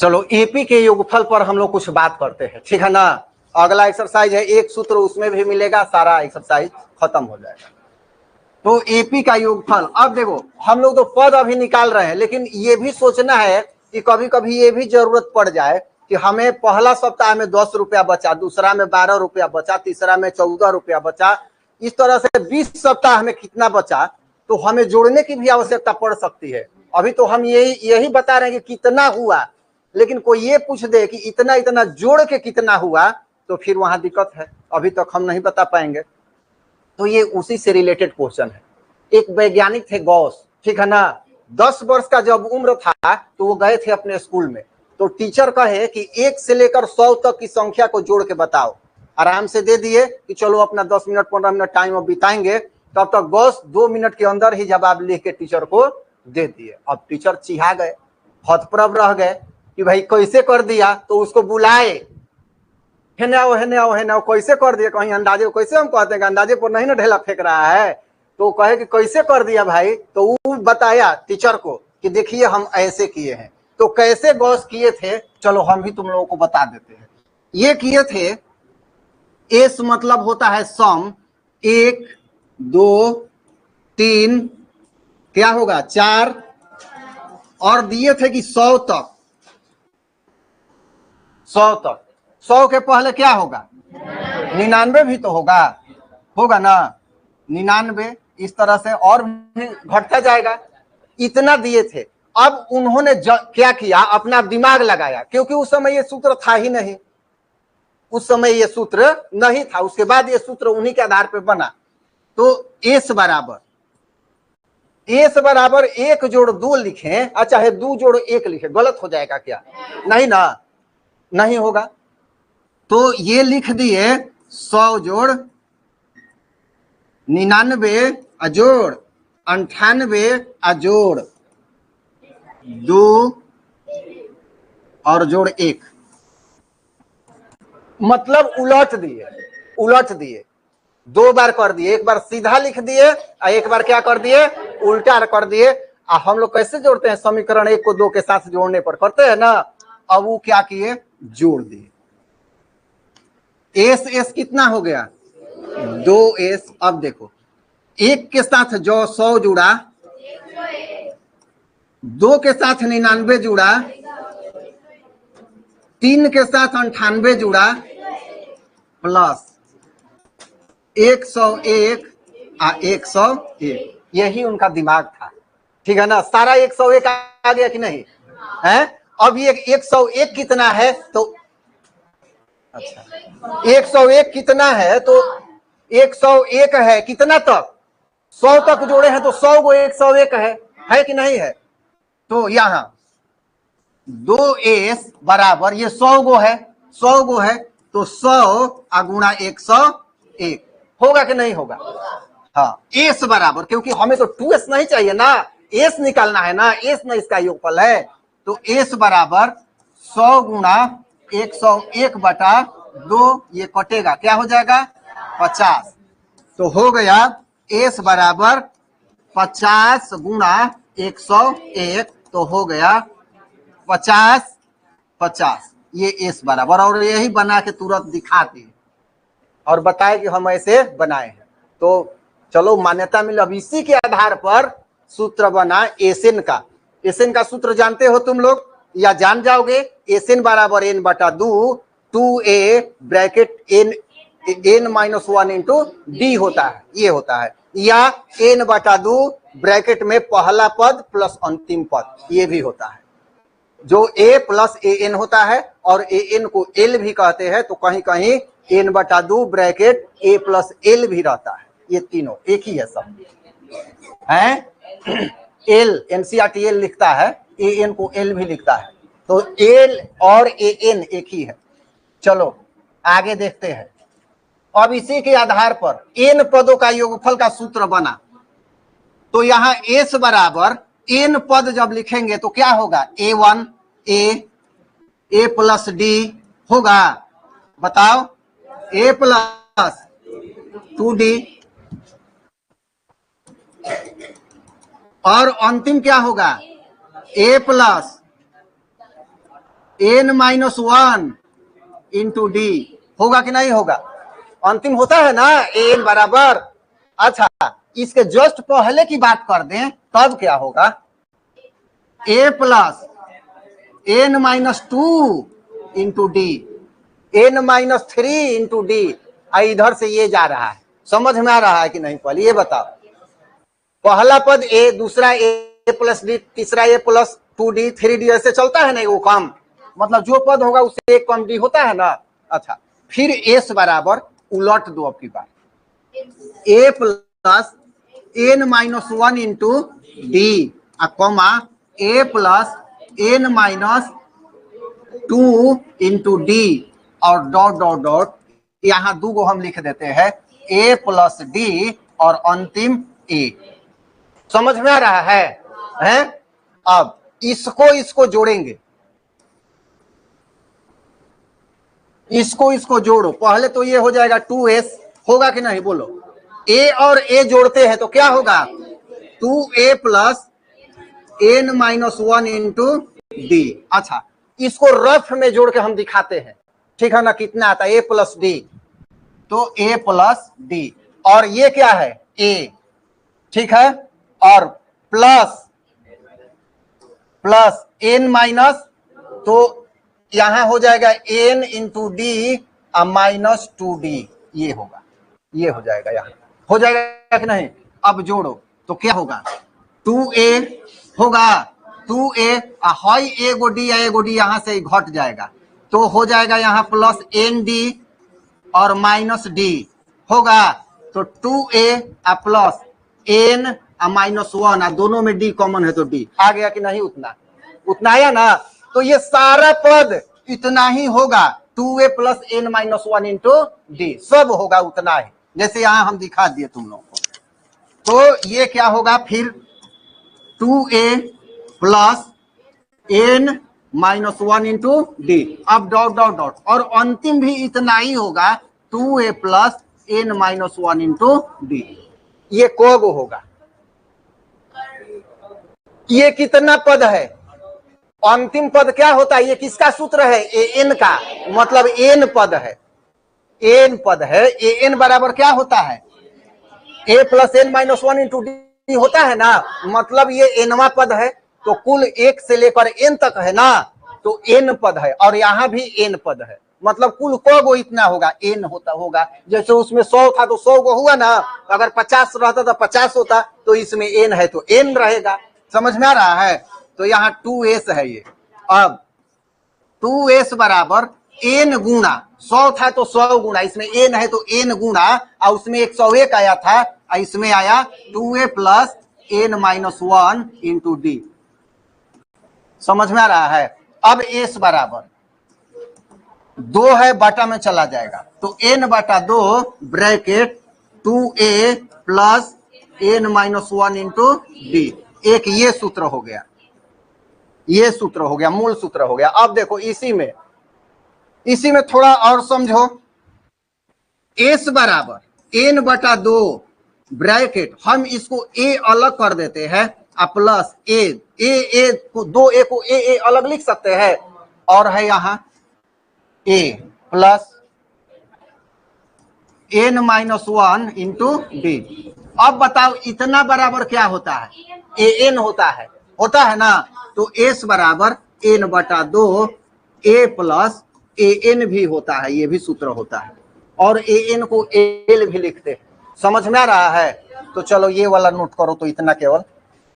चलो एपी के योगफल पर हम लोग कुछ बात करते हैं, ठीक है ना। अगला एक्सरसाइज है एक सूत्र, उसमें भी मिलेगा, सारा एक्सरसाइज खत्म हो जाएगा। तो एपी का योगफल, अब देखो हम लोग तो पद अभी निकाल रहे हैं, लेकिन ये भी सोचना है कि कभी कभी ये भी जरूरत पड़ जाए कि हमें पहला सप्ताह में 10 रुपया बचा, दूसरा में 12 रुपया बचा, तीसरा में 14 रुपया बचा, इस तरह से 20 सप्ताह में कितना बचा, तो हमें जोड़ने की भी आवश्यकता पड़ सकती है। अभी तो हम यही बता रहे हैं कि कितना हुआ, लेकिन कोई ये पूछ दे कि इतना इतना जोड़ के कितना हुआ, तो फिर वहां दिक्कत है, अभी तक हम नहीं बता पाएंगे। तो ये उसी से रिलेटेड क्वेश्चन है। एक वैज्ञानिक थे गॉस, ठीक है ना। 10 वर्ष का जब उम्र था तो वो गए थे अपने स्कूल में, तो टीचर कहे कि 1 से लेकर 100 तक की संख्या को जोड़ के बताओ। आराम से दे दिए कि चलो अपना 10 मिनट 15 मिनट टाइम अब बिताएंगे। तब तक गॉस 2 मिनट के अंदर ही जवाब लिख के टीचर को दे दिए। अब टीचर चिढ़ा गए, हतप्रभ रह गए कि भाई कैसे कर दिया। तो उसको बुलाए, हेने आओ हेने आओ हेने आओ, कैसे कर दिया, कहीं अंदाजे, कैसे हम कहते हैं कि अंदाजे पर नहीं ना ढेला फेंक रहा है। तो कहे कि कैसे कर दिया भाई, तो वो बताया टीचर को कि देखिए हम ऐसे किए हैं। तो कैसे गॉस किए थे, चलो हम भी तुम लोगों को बता देते हैं। ये किए थे, एस मतलब होता है सम, 1 2 3, क्या होगा 4, और दिए थे कि 100 तक, 100 तक। 100 के पहले क्या होगा, 99 भी तो होगा ना, 99, इस तरह से और भी घटता जाएगा। इतना दिए थे। अब उन्होंने क्या किया, अपना दिमाग लगाया, क्योंकि उस समय ये सूत्र था ही नहीं, उस समय ये सूत्र नहीं था, उसके बाद ये सूत्र उन्हीं के आधार पर बना। तो एस बराबर 1 जोड़ 2 लिखे, अच्छा है 2 जोड़ 1 लिखे, गलत हो जाएगा क्या, नहीं ना, नहीं होगा। तो ये लिख दिए 100 जोड़ 99 अजोड़ 98 अजोड़ 2 और जोड़ 1, मतलब उलट दिए 2 बार कर दिए, एक बार सीधा लिख दिए और एक बार क्या कर दिए, उल्टा कर दिए। हम लोग कैसे जोड़ते हैं, समीकरण 1 को 2 के साथ जोड़ने पर करते हैं ना। अब वो क्या किए, जोड़ दिए। एस कितना हो गया, 2s। अब देखो 1 के साथ जो 100 जुड़ा, 2 के साथ 99 जुड़ा, 3 के साथ 98 जुड़ा, प्लस 101 और 101, यही उनका दिमाग था, ठीक है ना। सारा 101 आ गया कि नहीं है। अब ये 101 कितना है, तो अच्छा 101 कितना है, तो 101 है कितना तक, 100 तक जोड़े हैं तो 100 को 101 है कि नहीं है। तो यहां 2s बराबर, ये 100 गो है, 100 गो है, तो 100 गुणा 101 होगा कि नहीं होगा। हाँ, एस बराबर, क्योंकि हमें तो 2s नहीं चाहिए ना, एस निकालना है ना, एस ना इसका योगफल है। तो एस बराबर 100 गुणा 101 बटा 2, ये कटेगा, क्या हो जाएगा 50। तो हो गया एस बराबर 50 गुणा 101, तो हो गया 50, ये एस बराबर, और यही बना के तुरंत दिखा दिए और बताए कि हम ऐसे बनाए हैं। तो चलो मान्यता मिल। अब इसी के आधार पर सूत्र बना एसएन का। एसएन का सूत्र जानते हो तुम लोग, या जान जाओगे। एसएन बराबर n बटा 2a bracket n-1 into D होता है, ये होता है, या n बटा 2 ब्रैकेट में पहला पद प्लस अंतिम पद, ये भी होता है। जो a प्लस an होता है, और an को l भी कहते हैं, तो कहीं कहीं n बटा 2 ब्रैकेट a प्लस l भी रहता है। ये तीनों एक ही है, सब है। l एनसीईआरटी l लिखता है, an को l भी लिखता है, तो l और an एक ही है। चलो आगे देखते हैं। अब इसी के आधार पर n पदों का योगफल का सूत्र बना। तो यहां s बराबर n पद जब लिखेंगे तो क्या होगा, a1 a प्लस d होगा, बताओ, a प्लस 2d, और अंतिम क्या होगा, a plus n minus one into D होगा कि नहीं होगा? अंतिम होता है ना n बराबर। अच्छा, इसके जस्ट पहले की बात कर दें तब क्या होगा? a plus n minus two into D, n minus three into D. इधर से ये जा रहा है, समझ में आ रहा है कि नहीं? पहले ये बताओ, पहला पद a, दूसरा a प्लस डी, तीसरा a plus two D, three D, ऐसे चलता है ना वो कम, मतलब जो पद होगा उससे एक कम डी होता है ना। अच्छा, फिर s बराबर उलट दो अब की बार, a plus n minus one into D comma a plus n minus two into D और डॉट डॉट डॉट, यहाँ दो गो हम लिख देते हैं a प्लस डी और अंतिम a। समझ में आ रहा है? हैं? अब इसको जोड़ेंगे, इसको जोड़ो। पहले तो ये हो जाएगा 2s, होगा कि नहीं बोलो? a और a जोड़ते हैं तो क्या होगा? 2a plus n minus one into D. अच्छा, इसको रफ में जोड़ के हम दिखाते हैं, ठीक है ना? कितना आता है? a प्लस डी, तो a प्लस डी, और ये क्या है? a, ठीक है, और प्लस n माइनस, तो यहां हो जाएगा n into D minus two D, ये होगा, ये हो जाएगा, यहां हो जाएगा कि नहीं? अब जोड़ो तो क्या होगा? 2a होगा, 2a हाई एगो डी यहां से घट जाएगा, तो हो जाएगा यहाँ प्लस एन डी और माइनस डी होगा, तो 2a plus n minus one, दोनों में d कॉमन है तो d आ गया कि नहीं? उतना आया ना? तो ये सारा पद इतना ही होगा, 2a plus n minus one into D, सब होगा उतना ही, जैसे यहां हम दिखा दिए तुम लोग को। तो ये क्या होगा फिर? 2a plus n minus one into D, अब डॉट डॉट डॉट, और अंतिम भी इतना ही होगा, 2a plus n minus one into D. ये कब होगा? ये कितना पद है? अंतिम पद क्या होता है? ये किसका सूत्र है? an का, मतलब n पद है, n पद है। an बराबर क्या होता है? a plus n minus one into D होता है ना, मतलब ये nवा पद है, तो कुल 1 से लेकर n तक है ना, तो n पद है, और यहाँ भी n पद है, मतलब कुल को गो इतना होगा? n होगा। जैसे उसमें 100 था तो 100 गो हुआ ना, अगर 50 रहता तो 50 होता, तो इसमें n है तो n रहेगा। समझ में आ रहा है? तो यहाँ 2s है ये। अब 2s बराबर n गुणा, 100 था तो 100 गुणा, इसमें n है तो n गुणा, और उसमें 101 आया था, इसमें आया 2a plus n minus one into D. समझ में आ रहा है? अब s बराबर 2 है, बटा में चला जाएगा, तो n बटा 2 bracket 2a plus n minus one into D. एक ये सूत्र हो गया, ये सूत्र हो गया, मूल सूत्र हो गया। अब देखो इसी में थोड़ा और समझो, s बराबर n बटा 2 ब्रैकेट, हम इसको a अलग कर देते हैं, प्लस a को 2a को a अलग लिख सकते हैं, और है यहाँ a plus n minus one into D. अब बताओ इतना बराबर क्या होता है? an होता है ना, तो s बराबर n बटा 2 a प्लस an भी होता है, ये भी सूत्र होता है, और an को l भी लिखते हैं। समझ में आ रहा है? तो चलो ये वाला नोट करो, तो इतना केवल